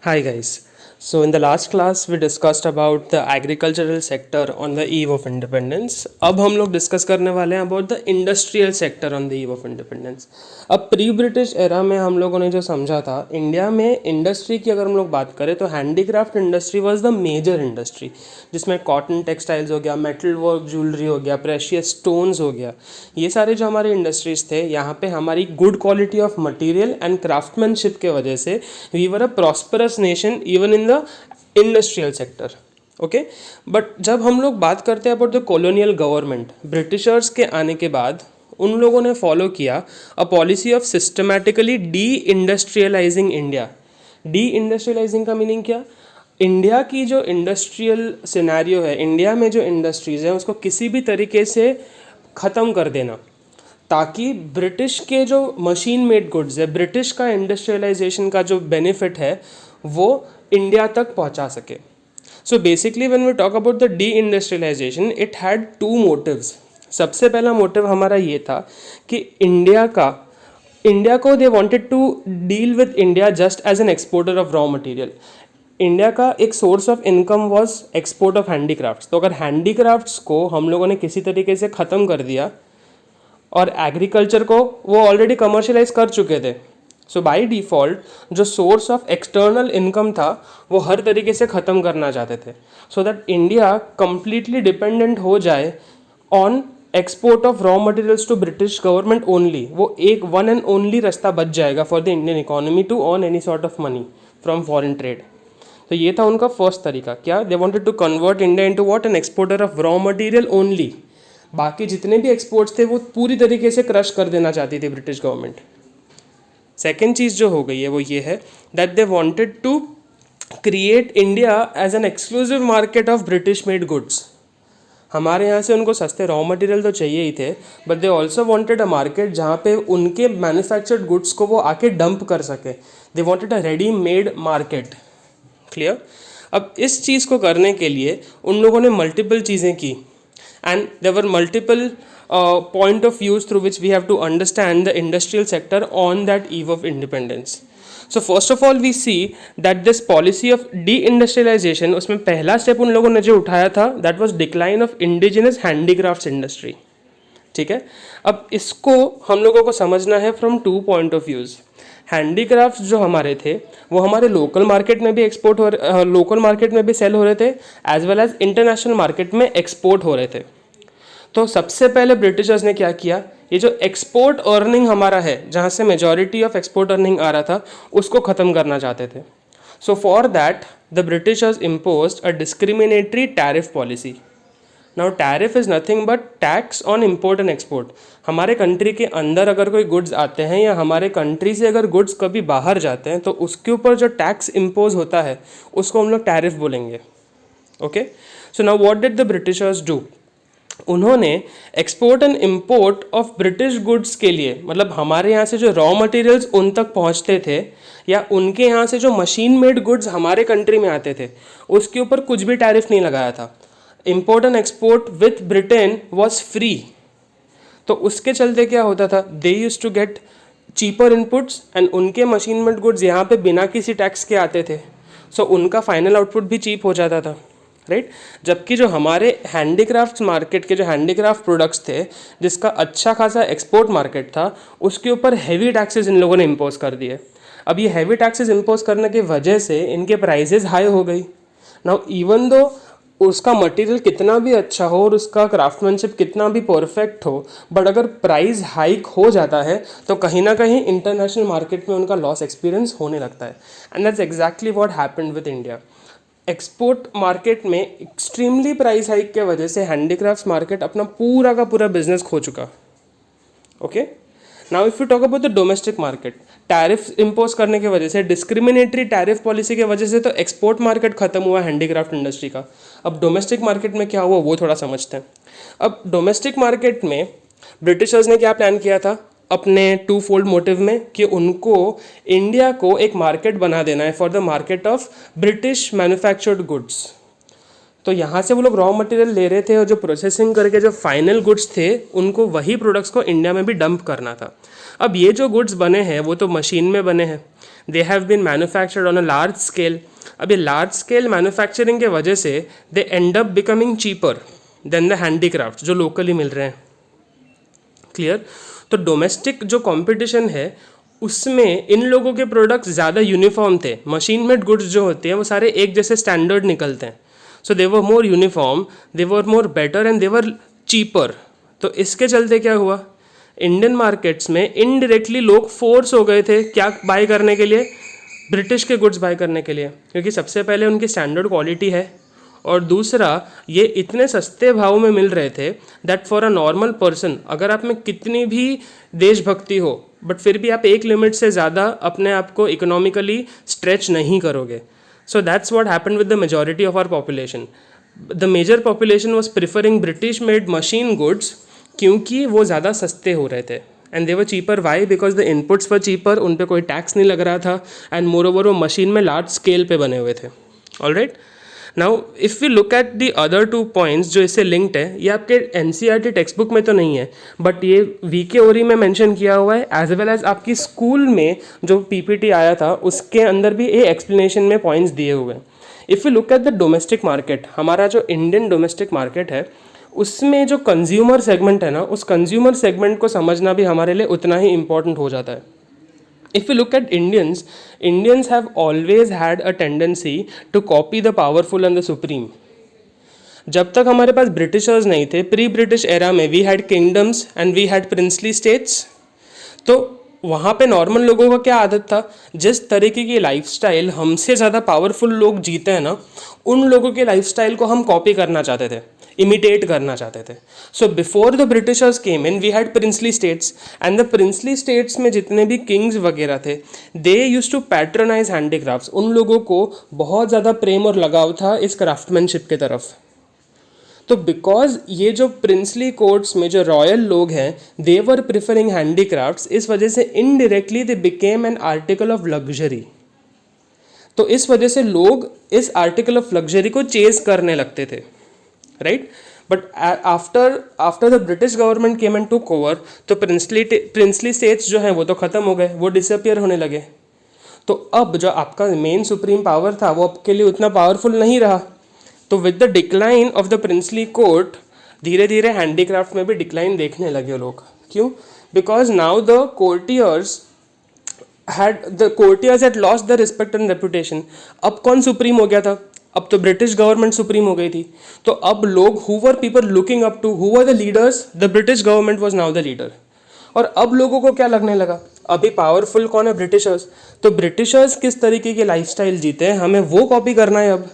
Hi guys. So in the last class we discussed about the agricultural sector on the eve of independence. अब हम लोग discuss करने वाले हैं about the industrial sector on the eve of independence. अब pre British era में हम लोगों ने जो समझा था इंडिया में इंडस्ट्री की अगर हम लोग बात करें तो handicraft industry was the major industry, जिसमें कॉटन टेक्सटाइल्स हो गया, मेटल वर्क ज्वेलरी हो गया, प्रेशियस स्टोन्स हो गया, ये सारे जो हमारे इंडस्ट्रीज थे यहाँ पे हमारी good quality of material and craftsmanship के वजह से we were a prosperous nation even in the industrial sector. Okay, but जब हम लोग बात करते हैं about the colonial government, Britishers के आने के बाद उन लोगों ने फॉलो किया a policy of systematically deindustrialising India. Deindustrialising का मीनिंग क्या? इंडिया की जो इंडस्ट्रियल सिनेरियो है, इंडिया में जो इंडस्ट्रीज़ हैं उसको किसी भी तरीके से ख़त्म कर देना, ताकि ब्रिटिश के जो मशीन मेड गुड्स है, ब्रिटिश का इंडस्ट्रियलाइजेशन का जो बेनिफिट है वो इंडिया तक पहुंचा सके. So basically when we talk about the deindustrialisation it had two motives. सबसे पहला मोटिव हमारा ये था कि इंडिया को they wanted to deal with India just as an exporter of raw material. India का एक source of income was export of handicrafts. तो अगर हैंडीक्राफ्ट्स को हम लोगों ने किसी तरीके से ख़त्म कर दिया और एग्रीकल्चर को वो ऑलरेडी कमर्शलाइज कर चुके थे, सो बाय डिफ़ॉल्ट जो सोर्स ऑफ एक्सटर्नल इनकम था वो हर तरीके से ख़त्म करना चाहते थे, so that India completely dependent हो जाए on export of raw materials to British government only. वो एक वन एंड ओनली रास्ता बच जाएगा for the Indian economy to earn any sort of money from foreign trade. तो ये था उनका फर्स्ट तरीका. क्या? They wanted to convert India into what? N exporter of raw material only. बाकी जितने भी एक्सपोर्ट्स थे वो पूरी तरीके से क्रश कर देना चाहती थी ब्रिटिश गवर्नमेंट. सेकेंड चीज़ जो हो गई है वो ये है that they wanted to create India as an exclusive market of British made goods. हमारे यहाँ से उनको सस्ते रॉ मटेरियल तो चाहिए ही थे, but they also wanted a market जहाँ पे उनके मैन्युफैक्चर्ड गुड्स को वो आके डंप कर सके. They wanted a ready made market. Clear? अब इस चीज़ को करने के लिए उन लोगों ने मल्टीपल चीज़ें की, and there were multiple point of views through which we have to understand the industrial sector on that eve of independence. So first of all we see that this policy of deindustrialization, उसमें पहला step उन लोगों ने जो उठाया था that was decline of indigenous handicrafts industry. ठीक है, अब इसको हम लोगों को समझना है from two point of views. Handicrafts जो हमारे थे वो हमारे लोकल मार्केट में भी एक्सपोर्ट लोकल मार्केट में भी सेल हो रहे थे as well as international market में एक्सपोर्ट हो रहे थे. तो सबसे पहले ब्रिटिशर्स ने क्या किया, ये जो एक्सपोर्ट अर्निंग हमारा है, जहाँ से मेजॉरिटी ऑफ एक्सपोर्ट अर्निंग आ रहा था, उसको ख़त्म करना चाहते थे. So for that the Britishers imposed a discriminatory tariff policy. Now tariff is nothing but tax on import and export. हमारे कंट्री के अंदर अगर कोई गुड्स आते हैं या हमारे कंट्री से अगर गुड्स कभी बाहर जाते हैं तो उसके ऊपर जो टैक्स इम्पोज होता है उसको हम लोग टैरिफ बोलेंगे. Okay, so now what did the Britishers do? उन्होंने export and import of British goods के लिए, मतलब हमारे यहाँ से जो रॉ मटेरियल्स उन तक पहुँचते थे या उनके यहाँ से जो मशीन मेड गुड्स हमारे कंट्री में आते थे, उसके ऊपर कुछ भी टैरिफ नहीं लगाया था. Import and export with Britain was free. तो उसके चलते क्या होता था, they use to get cheaper inputs and उनके मशीन मेड गुड्स यहाँ पे बिना किसी टैक्स के आते थे. सो उनका फाइनल आउटपुट भी चीप हो जाता था, राइट? जबकि जो हमारे हैंडीक्राफ्ट्स मार्केट के जो हैंडीक्राफ्ट प्रोडक्ट्स थे जिसका अच्छा खासा एक्सपोर्ट मार्केट था, उसके ऊपर हैवी टैक्सेस इन लोगों ने इम्पोज कर दिए. अब ये हैवी टैक्सेस इम्पोज करने की वजह से इनके प्राइजेस हाई हो गई. नाउ इवन दो उसका मटेरियल कितना भी अच्छा हो और उसका क्राफ्टमैनशिप कितना भी परफेक्ट हो, बट अगर प्राइस हाइक हो जाता है तो कहीं ना कहीं इंटरनेशनल मार्केट में उनका लॉस एक्सपीरियंस होने लगता है. And that's exactly what happened with India. Export market में एक्सट्रीमली प्राइस हाइक के वजह से हैंडीक्राफ्ट्स मार्केट अपना पूरा का पूरा बिजनेस खो चुका. Okay, now if you talk about the domestic market, tariff impose करने की वजह से, डिस्क्रिमिनेटरी टैरिफ पॉलिसी की वजह से तो एक्सपोर्ट मार्केट खत्म हुआ हैंडीक्राफ्ट इंडस्ट्री का. अब डोमेस्टिक मार्केट में क्या हुआ वो थोड़ा समझते हैं. अब डोमेस्टिक मार्केट में ब्रिटिशर्स ने क्या प्लान किया था अपने टू फोल्ड मोटिव में, कि उनको इंडिया को एक मार्केट बना देना है for the market of British manufactured goods. तो यहाँ से वो लोग रॉ मटेरियल ले रहे थे और जो प्रोसेसिंग करके जो फाइनल गुड्स थे उनको वही प्रोडक्ट्स को इंडिया में भी डंप करना था। अब ये जो गुड्स बने हैं वो तो मशीन में बने हैं, they have been manufactured on a large scale. अब ये लार्ज स्केल मैन्युफैक्चरिंग के वजह से they end up becoming cheaper than the handicraft जो लोकली मिल रहे हैं। क्लियर? तो डोमेस्टिक जो कंपटीशन है उसमें इन लोगों के प्रोडक्ट्स ज़्यादा यूनिफॉर्म थे। मशीन मेड गुड्स जो होते हैं वो सारे एक जैसे स्टैंडर्ड निकलते हैं, so they were more uniform, they were more better and they were cheaper. तो इसके चलते क्या हुआ, इंडियन मार्केट्स में इनडायरेक्टली लोग फोर्स हो गए थे क्या बाय करने के लिए, ब्रिटिश के गुड्स बाय करने के लिए, क्योंकि सबसे पहले उनकी स्टैंडर्ड क्वालिटी है और दूसरा ये इतने सस्ते भाव में मिल रहे थे that for a normal person, अगर आप में कितनी भी देशभक्ति हो बट फिर भी आप एक लिमिट से ज़्यादा अपने आप को इकोनॉमिकली स्ट्रेच नहीं करोगे। So that's what happened with the majority of our population. The major population was preferring British made machine goods क्योंकि वो ज़्यादा सस्ते हो रहे थे and they were cheaper. Why? Because the inputs were cheaper, उन पर कोई टैक्स नहीं लग रहा था एंड मोर ओवर वो मशीन में लार्ज स्केल पे बने हुए थे। Alright, now if we look at the other 2 points जो इससे लिंक्ड है, ये आपके एनसीईआरटी टेक्स्ट बुक में तो नहीं है बट ये वीके ओरी में मेंशन किया हुआ है, एज वेल एज आपकी स्कूल में जो पीपीटी आया था उसके अंदर भी ये एक्सप्लेनेशन में पॉइंट्स दिए हुए हैं। If you look at the domestic market, हमारा जो इंडियन डोमेस्टिक मार्केट है उसमें जो कंज्यूमर सेगमेंट है ना, उस कंज्यूमर सेगमेंट को समझना भी हमारे लिए उतना ही इम्पोर्टेंट हो जाता है। If you look at Indians, Indians have always had a tendency to copy the powerful and the supreme. जब तक हमारे पास ब्रिटिशर्स नहीं थे, प्री ब्रिटिश एरा में we had kingdoms and we had princely states. तो वहाँ पे नॉर्मल लोगों का क्या आदत था, जिस तरीके की लाइफस्टाइल हमसे ज़्यादा पावरफुल लोग जीते हैं ना, उन लोगों के लाइफस्टाइल को हम कॉपी करना चाहते थे, इमिटेट करना चाहते थे। So before the Britishers came in we had princely states and the princely states में जितने भी किंग्स वगैरह थे they use to patronise handicrafts. उन लोगों को बहुत ज़्यादा प्रेम और लगाव था इस क्राफ्टमैनशिप की तरफ। तो बिकॉज ये जो प्रिंसली कोर्ट्स में जो रॉयल लोग हैं दे वर प्रिफरिंग हैंडीक्राफ्ट्स, इस वजह से indirectly they became an article of luxury. तो इस वजह से लोग इस आर्टिकल ऑफ लग्जरी को चेज करने लगते थे, right? But after the British government came and took over, तो प्रिंसली स्टेट्स जो हैं वो तो ख़त्म हो गए, वो डिसअपियर होने लगे। तो अब जो आपका मेन सुप्रीम पावर था वो आपके लिए उतना पावरफुल नहीं रहा। तो with the decline of the princely court धीरे धीरे हैंडीक्राफ्ट में भी डिक्लाइन देखने लगे लोग। क्यों? Because now the courtiers had lost their respect and reputation। अब कौन सुप्रीम हो गया था? अब तो ब्रिटिश गवर्नमेंट सुप्रीम हो गई थी। तो अब लोग who were people looking up to, who were the leaders, the British government was now the leader. और अब लोगों को क्या लगने लगा, अभी पावरफुल कौन है? ब्रिटिशर्स। तो ब्रिटिशर्स किस तरीके की लाइफस्टाइल जीते हैं, हमें वो कॉपी करना है अब।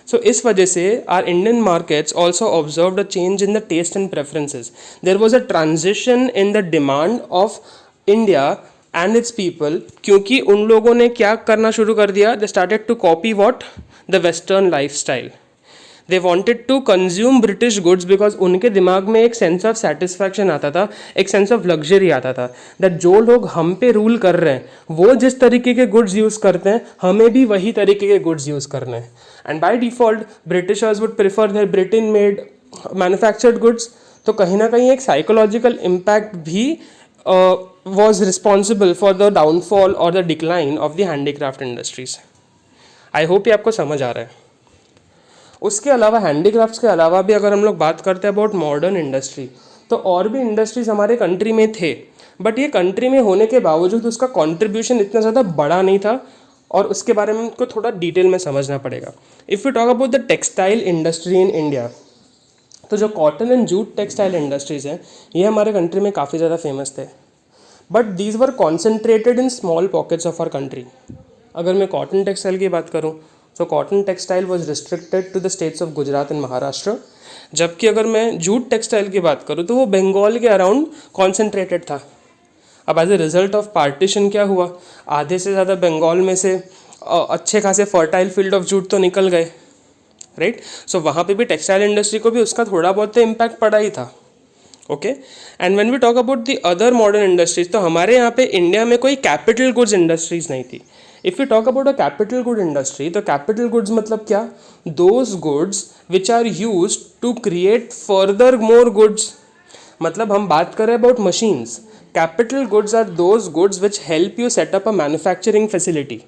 सो इस वजह से our Indian markets also observed a change in the taste and preferences. There was a transition in the demand of India and its people, क्योंकि उन लोगों ने क्या करना शुरू कर दिया, they started to copy what, the western lifestyle. They wanted to consume British goods because उनके दिमाग में एक सेंस ऑफ सेटिस्फैक्शन आता था, एक सेंस ऑफ लग्जरी आता था, दैट जो लोग हम पे रूल कर रहे हैं वो जिस तरीके के गुड्स यूज़ करते हैं हमें भी वही तरीके के गुड्स यूज़ करने हैं। And by default Britishers would prefer their Britain made manufactured goods. तो कहीं ना कहीं एक साइकोलॉजिकल इम्पैक्ट भी was responsible for the downfall or the decline of the handicraft industries। I hope ये आपको समझ आ रहा है। उसके अलावा हैंडीक्राफ्ट्स के अलावा भी अगर हम लोग बात करते हैं अबाउट मॉडर्न इंडस्ट्री, तो और भी इंडस्ट्रीज हमारे कंट्री में थे, बट ये कंट्री में होने के बावजूद उसका कंट्रीब्यूशन इतना ज़्यादा बड़ा नहीं था और उसके बारे में हमको थोड़ा डिटेल में समझना पड़ेगा। If you talk about the textile industry in India, तो जो cotton and jute textile industries हैं ये हमारे कंट्री में काफ़ी ज़्यादा फेमस थे, but these were concentrated in small pockets of our country. अगर मैं कॉटन टेक्सटाइल की बात करूँ तो cotton textile was restricted to the states of Gujarat and Maharashtra, जबकि अगर मैं जूट टेक्सटाइल की बात करूँ तो वो बंगाल के अराउंड कॉन्सेंट्रेटेड था। अब as a result of partition क्या हुआ, आधे से ज़्यादा बंगाल में से अच्छे खासे फर्टाइल फील्ड ऑफ जूट तो निकल गए, राइट? सो वहाँ पे भी टेक्सटाइल इंडस्ट्री को भी उसका थोड़ा बहुत इम्पैक्ट पड़ा ही था। Okay, and when we talk about the other modern industries, तो हमारे यहाँ पे इंडिया में कोई कैपिटल गुड्स इंडस्ट्रीज नहीं थी। If you talk about a capital good industry, तो कैपिटल गुड्स मतलब क्या? Those goods which are use to create further more goods. मतलब हम बात करें about machines. Capital goods are those goods which help you set up a manufacturing facility.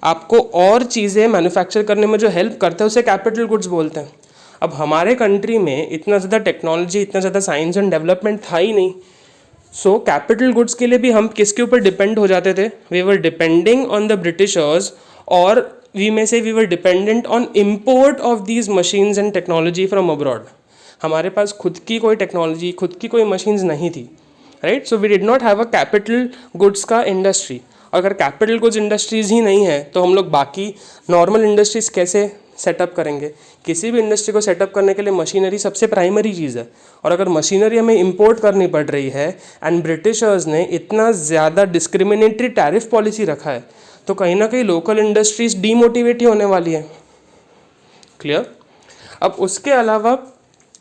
आपको और चीज़ें मैन्युफैक्चर करने में जो हेल्प करते हैं उसे कैपिटल गुड्स बोलते हैं. अब हमारे कंट्री में इतना ज़्यादा टेक्नोलॉजी, इतना ज़्यादा साइंस एंड डेवलपमेंट था ही नहीं. सो कैपिटल गुड्स के लिए भी हम किसके ऊपर डिपेंड हो जाते थे? We were depending on the Britishers, और we may say we were dependent on import of these machines and technology from abroad. हमारे पास खुद की कोई टेक्नोलॉजी, खुद की कोई मशीन्स नहीं थी, right. So we did not have a capital goods का इंडस्ट्री. अगर कैपिटल गुड्स इंडस्ट्रीज़ ही नहीं है तो हम लोग बाकी नॉर्मल इंडस्ट्रीज़ कैसे सेटअप करेंगे? किसी भी इंडस्ट्री को सेटअप करने के लिए मशीनरी सबसे प्राइमरी चीज़ है. और अगर मशीनरी हमें इंपोर्ट करनी पड़ रही है एंड ब्रिटिशर्स ने इतना ज़्यादा डिस्क्रिमिनेटरी टैरिफ पॉलिसी रखा है, तो कहीं ना कहीं लोकल इंडस्ट्रीज डीमोटिवेट ही होने वाली है. क्लियर? अब उसके अलावा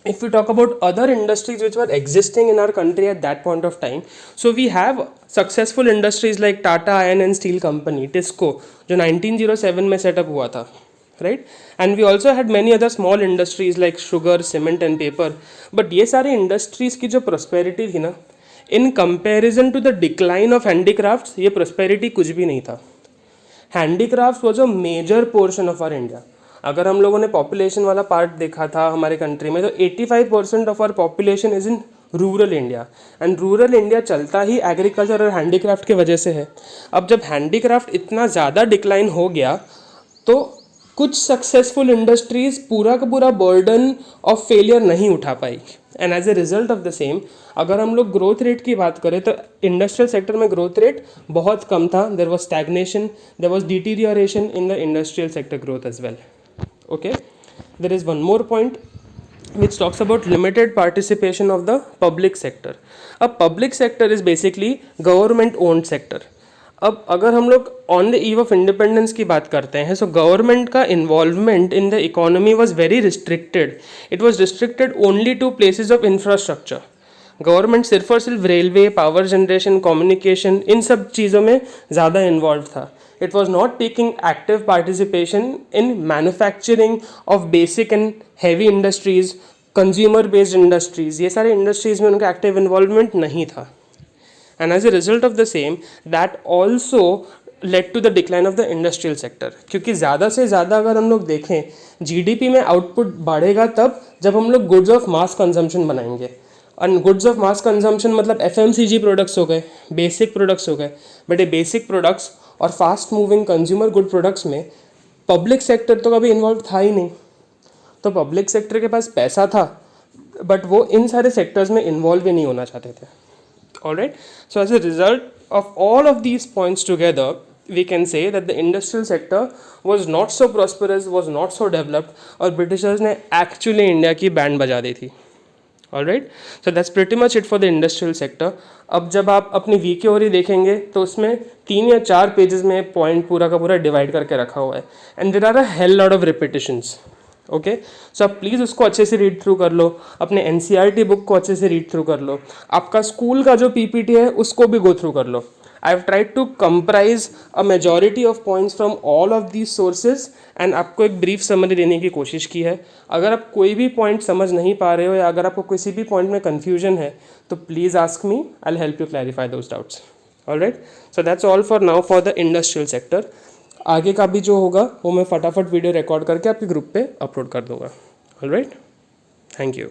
if we talk about other industries which were existing in our country at that point of time, so we have successful industries like Tata Iron and Steel Company, TISCO, जो 1907 में setup हुआ था, right. And we also had many other small industries like sugar, cement and paper. but ये सारे industries की जो prosperity थी ना, in comparison to the decline of handicrafts, ये prosperity कुछ भी नहीं था. Handicrafts was a major portion of our India. अगर हम लोगों ने पॉपुलेशन वाला पार्ट देखा था हमारे कंट्री में, तो 85% of our population is in rural India. And rural India चलता ही एग्रीकल्चर और हैंडीक्राफ्ट की वजह से है. अब जब हैंडीक्राफ्ट इतना ज़्यादा डिक्लाइन हो गया, तो कुछ सक्सेसफुल इंडस्ट्रीज़ पूरा का पूरा बर्डन ऑफ फेलियर नहीं उठा पाई. And as a result of the same, अगर हम लोग ग्रोथ रेट की बात करें तो इंडस्ट्रियल सेक्टर में ग्रोथ रेट बहुत कम था. There was stagnation, there was deterioration in the industrial sector growth as well. Okay, there is one more point which talks about limited participation of the public sector. A public sector is basically government owned sector. अब अगर हम लोग on the eve of independence की बात करते हैं, so government का involvement in the economy was very restricted. It was restricted only to places of infrastructure. Government सिर्फ और सिर्फ रेलवे, पावर जनरेशन, कम्युनिकेशन, इन सब चीज़ों में ज़्यादा इन्वॉल्व था. It was not taking active participation in manufacturing of basic and heavy industries, consumer based industries. ये सारे इंडस्ट्रीज में उनका एक्टिव इन्वॉल्वमेंट नहीं था. And as a result of the same, that also led to the decline of the industrial sector. क्योंकि ज़्यादा से ज़्यादा अगर हम लोग देखें, जीडीपी में आउटपुट बढ़ेगा तब जब हम लोग गुड्स ऑफ मास कंजम्पशन बनाएंगे. And goods of mass consumption मतलब एफएमसीजी प्रोडक्ट्स हो गए, बेसिक प्रोडक्ट्स हो गए. बट ये बेसिक प्रोडक्ट्स और fast moving consumer good products में पब्लिक सेक्टर तो कभी इन्वॉल्व था ही नहीं. तो पब्लिक सेक्टर के पास पैसा था, बट वो इन सारे सेक्टर्स में इन्वॉल्व ही नहीं होना चाहते थे. Alright, so as a result of all of these points together, we can say that the industrial sector was not so prosperous, was not so developed, और ब्रिटिशर्स ने एक्चुअली इंडिया की band बजा दी थी. Alright, so that's pretty much it for the industrial sector. अब जब आप अपनी we की ओर ही देखेंगे तो उसमें 3 या 4 पेजेस में पॉइंट पूरा का पूरा डिवाइड करके रखा हुआ है. And there are a hell lot of repetitions. Okay, so आप प्लीज़ उसको अच्छे से रीड थ्रू कर लो, अपने एनसीईआरटी बुक को अच्छे से रीड थ्रू कर लो, आपका स्कूल का जो पीपीटी है उसको भी गो थ्रू कर लो. I have tried to comprise a majority of points from all of these sources and आपको एक ब्रीफ समरी देने की कोशिश की है. अगर आप कोई भी पॉइंट समझ नहीं पा रहे हो या अगर आपको किसी भी पॉइंट में कन्फ्यूजन है तो please ask me, I will help you clarify those doubts. Alright, so that's all for now for the industrial sector. आगे का भी जो होगा वो मैं फटाफट वीडियो रिकॉर्ड करके आपके ग्रुप पे अपलोड कर दूंगा. Alright, thank you.